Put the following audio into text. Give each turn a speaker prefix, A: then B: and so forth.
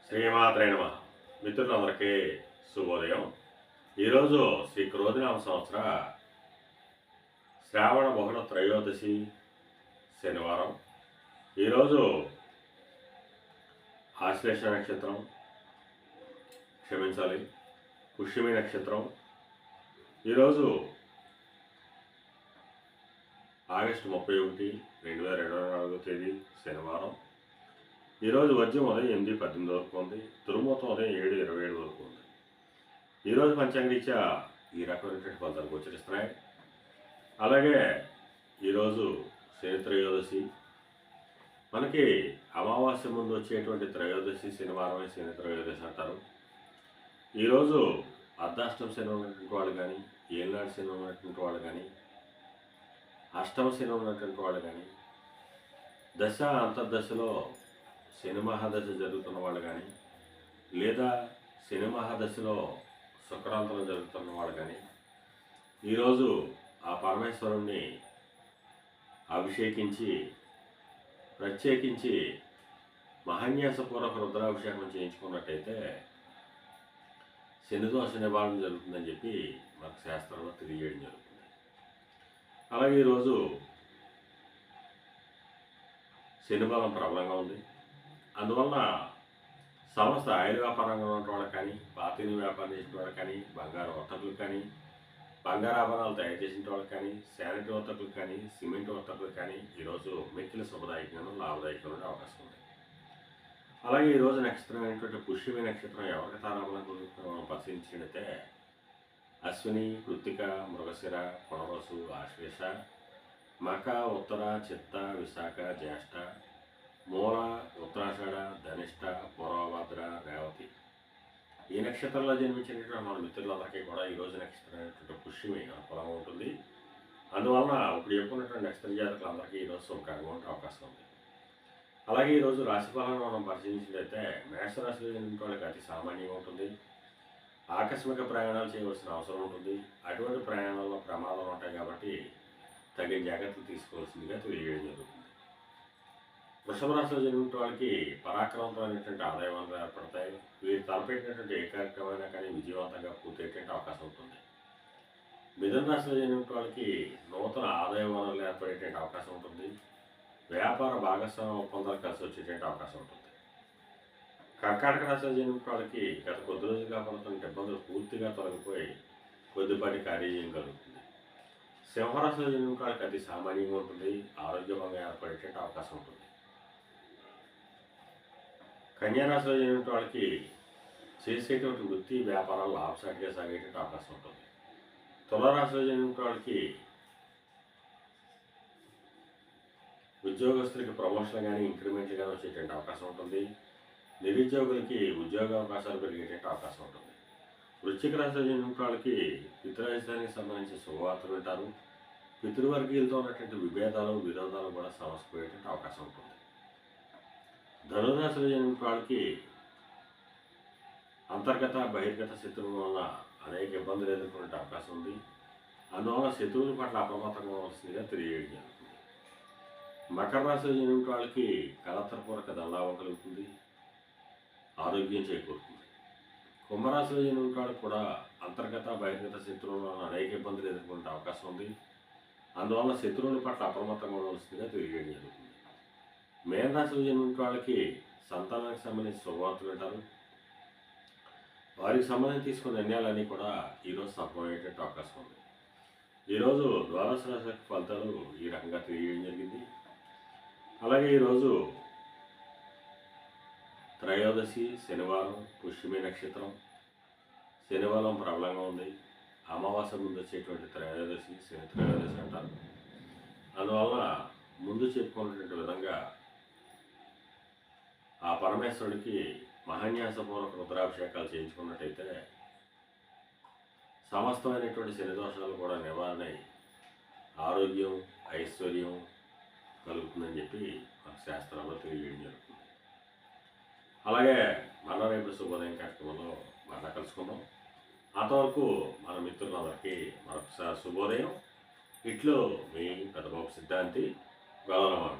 A: శ్రీమాత్రే నమః. మిత్రులందరికీ శుభోదయం. ఈరోజు శ్రీ క్రోధినామ సంవత్సర శ్రావణ బహుళ త్రయోదశి శనివారం. ఈరోజు ఆశ్లేష నక్షత్రం, క్షమించాలి, పుష్యమి నక్షత్రం. ఈరోజు ఆగస్టు 31, 2024 తేదీ శనివారం. ఈరోజు వర్జ్యం ఉదయం 8:18 వరకు ఉంది. దుర్ముహూర్తం ఉదయం 7:27 వరకు ఉంది. ఈరోజు పంచాంగరీత్యా ఈ రకమైనటువంటి ఫలితాలు గోచరిస్తున్నాయి. అలాగే ఈరోజు శని త్రయోదశి. మనకి అమావాస్య ముందు వచ్చేటువంటి త్రయోదశి శనివారమే శని త్రయోదశి అంటారు. ఈరోజు అర్ధాష్టమ శని ఉన్నటువంటి వాళ్ళు కానీ, ఏళ్ళనాడు శని ఉన్నటువంటి వాళ్ళు కానీ, అష్టమ శని ఉన్నటువంటి వాళ్ళు కానీ, దశ అంతర్దశలో శని మహాదశ జరుగుతున్న వాళ్ళు కానీ, లేదా శని మహాదశలో శుక్రాంతరం జరుగుతున్న వాళ్ళు కానీ, ఈరోజు ఆ పరమేశ్వరుణ్ణి అభిషేకించి ప్రత్యేకించి మహాన్యాసపూర్వక రుద్రాభిషేకం చేయించుకున్నట్టయితే శనిదోష నివారణ జరుగుతుందని చెప్పి మనకు శాస్త్రంలో తెలియజేయడం జరుగుతుంది. అలాగే ఈరోజు శని బలం ప్రబలంగా ఉంది. అందువలన సంస్థ ఆయిల్ వ్యాపారంగా ఉన్న వాళ్ళకి కానీ, పాతీని వ్యాపారం చేసిన వాళ్ళకి కానీ, బంగారు వర్తకులు కానీ, బంగారు ఆభరణాలు తయారు చేసిన వాళ్ళకి కానీ, శానిటరీ వర్తకులు కానీ, సిమెంట్ వర్తకులు కానీ ఈరోజు మిక్కిలి శుభదాయకంగా లాభదాయకంగా అవకాశం ఉంది. అలాగే ఈరోజు నక్షత్రమైనటువంటి పుష్యమి నక్షత్రం ఎవరికి తారాబలం మనం పరిశీలించినట్టయితే అశ్విని, కృత్తిక, మృగశిర, పునర్వసు, ఆశ్లేష, మక, ఉత్తర, చిత్త, విశాఖ, జ్యేష్ఠ, మూల, ఉత్తరాషాఢ, ధనిష్ట, పూర్వభద్ర, రేవతి. ఈ నక్షత్రంలో జన్మించినటువంటి మన మిత్రులందరికీ కూడా ఈరోజు నక్షత్రమైనటువంటి పుష్యమి అనుకూలంగా ఉంటుంది. అందువలన ఇప్పుడు చెప్పుకున్నటువంటి నక్షత్ర జాతకులందరికీ ఈరోజు శుభకరంగా ఉండే అవకాశం ఉంది. అలాగే ఈరోజు రాశిఫలాలను మనం పరిశీలించినట్లయితే మేషరాశిలో జన్మించిన వాళ్ళకి అతి సామాన్యంగా ఉంటుంది. ఆకస్మిక ప్రయాణాలు చేయవలసిన అవసరం ఉంటుంది. అటువంటి ప్రయాణాల్లో ప్రమాదాలు ఉంటాయి కాబట్టి తగిన జాగ్రత్తలు తీసుకోవాల్సిందిగా తెలియజేయడం జరుగుతుంది. వృషభ రాశిలో జన్మించిన వాళ్ళకి పరాక్రమవంతమైనటువంటి ఆదాయ వనరులు ఏర్పడతాయి. వీరు తలపెట్టినటువంటి ఏ కార్యక్రమైనా కానీ విజయవంతంగా పూర్తయ్యేటువంటి అవకాశం ఉంటుంది. మిథున రాశిలో జన్మించిన వాళ్ళకి నూతన ఆదాయ వనరులు ఏర్పడేటువంటి అవకాశం ఉంటుంది. వ్యాపార భాగస్వామ్య ఒప్పందాలు కలిసి వచ్చేటువంటి అవకాశం ఉంటుంది. కర్కాటక రాశిలో జన్మించిన వాళ్ళకి గత కొద్ది రోజులుగా పడుతున్న ఇబ్బందులు పూర్తిగా తొలగిపోయి కొద్దిపాటి కార్యం కలుగుతుంది. సింహరాశిలో జన్మించిన వాళ్ళకి అతి సామాన్యంగా ఉంటుంది. ఆరోగ్యవంతంగా ఏర్పడేటువంటి అవకాశం ఉంటుంది. కన్యారాశిలో జన్మించిన వాళ్ళకి చేసేటువంటి వృత్తి వ్యాపారాలు లాభసాటిగా సాగేటువంటి అవకాశం ఉంటుంది. తులారాశిలో జన్మించిన వాళ్ళకి ఉద్యోగస్తులకి ప్రమోషన్ కానీ ఇంక్రిమెంట్లు కానీ వచ్చేటువంటి అవకాశం ఉంటుంది. నిరుద్యోగులకి ఉద్యోగ అవకాశాలు పెరిగేటువంటి అవకాశం ఉంటుంది. వృశ్చిక రాశిలో జన్మించిన వాళ్ళకి పితృరాజధానికి సంబంధించిన శుభవార్తలు వింటారు. పితృవర్గీయులతో ఉన్నటువంటి విభేదాలు విరోధాలు కూడా సమసిపోయేటువంటి అవకాశం ఉంటుంది. ధనురాశిలో జన్మించిన వాళ్ళకి అంతర్గత బహిర్గత శత్రువుల వల్ల అనేక ఇబ్బందులు ఎదుర్కొనే అవకాశం ఉంది. అందువల్ల శత్రువుల పట్ల అప్రమత్తంగా ఉండవలసిందిగా తెలియజేయడం జరుగుతుంది. మకర రాశిలో జన్మించిన వాళ్ళకి కలత్రపూర్వక ధనలాభం కలుగుతుంది. ఆరోగ్యం చేకూరుతుంది. కుంభరాశిలో జన్మించిన వాళ్ళకి కూడా అంతర్గత బహిర్గత శత్రువుల వల్ల అనేక ఇబ్బందులు ఎదుర్కొనే అవకాశం ఉంది. అందువల్ల శత్రువుల పట్ల అప్రమత్తంగా ఉండవలసిందిగా తెలియజేయడం జరుగుతుంది. మేనరాశిలో జన్మించిన వాళ్ళకి సంతానానికి సంబంధించి శుభవార్తలు వింటారు. వారికి సంబంధించి తీసుకున్న నిర్ణయాలన్నీ కూడా ఈరోజు సఫలమయ్యేటువంటి అవకాశం ఉంది. ఈరోజు ద్వాదశ రాశి ఫలితాలు ఈ రకంగా తెలియజేయడం జరిగింది. అలాగే ఈరోజు త్రయోదశి శనివారం, పుష్యమి నక్షత్రం. శనివారం ప్రబలంగా ఉంది. అమావాస్య ముందు వచ్చేటువంటి త్రయోదశి శని త్రయోదశి అంటారు. అందువల్ల ముందు చెప్పుకున్నటువంటి విధంగా ఆ పరమేశ్వరుడికి మహాన్యాసపూర్వక రుద్రాభిషేకాలు చేయించుకున్నట్టయితే సమస్తమైనటువంటి శని దోషాలు కూడా నివారణ ఆరోగ్యం ఐశ్వర్యం కలుగుతుందని చెప్పి మన శాస్త్రంలో తెలియజేయడం జరుగుతుంది. అలాగే మళ్ళా రేపు శుభోదయం కార్యక్రమంలో మళ్ళా కలుసుకుందాం. అంతవరకు మన మిత్రులందరికీ మరొకసారి శుభోదయం. ఇట్లో మీ పెద్దబాబు సిద్ధాంతి గౌరవం.